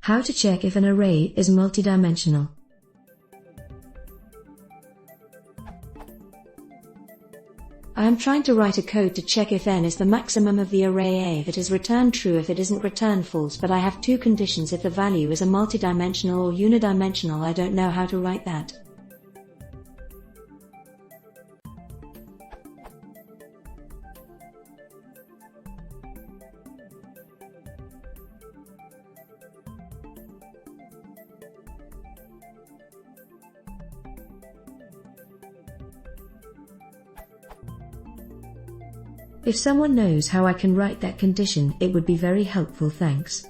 How to check if an array is multidimensional. I am trying to write a code to check if n is the maximum of the array A that is returned true if it isn't returned false, but I have two conditions: if the value is a multidimensional or unidimensional. I don't know how to write that. If someone knows how I can write that condition, it would be very helpful, thanks.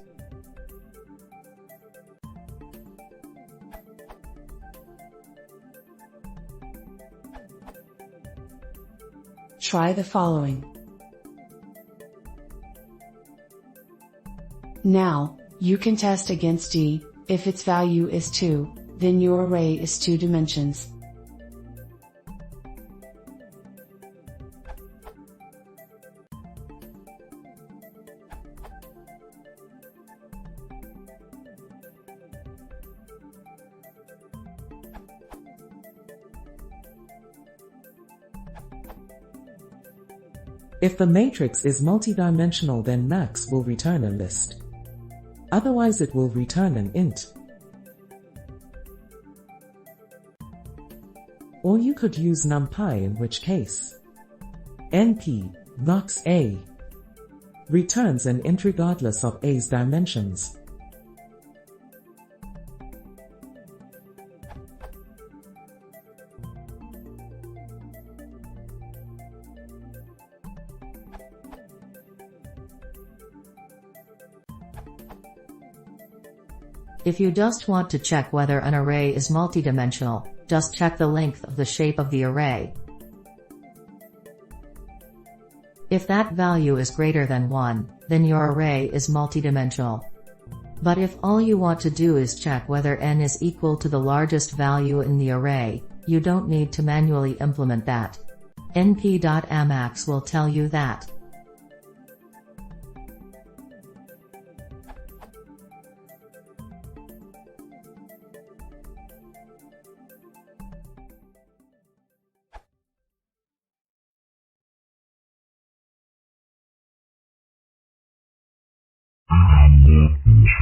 Try the following. Now, you can test against D. If its value is 2, then your array is 2 dimensions. If the matrix is multidimensional, then max will return a list. Otherwise it will return an int. Or you could use numpy, in which case np max A returns an int regardless of A's dimensions. If you just want to check whether an array is multidimensional, just check the length of the shape of the array. If that value is greater than 1, then your array is multidimensional. But if all you want to do is check whether n is equal to the largest value in the array, you don't need to manually implement that. np.amax will tell you that.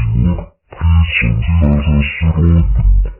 Hypnotic Puzzle3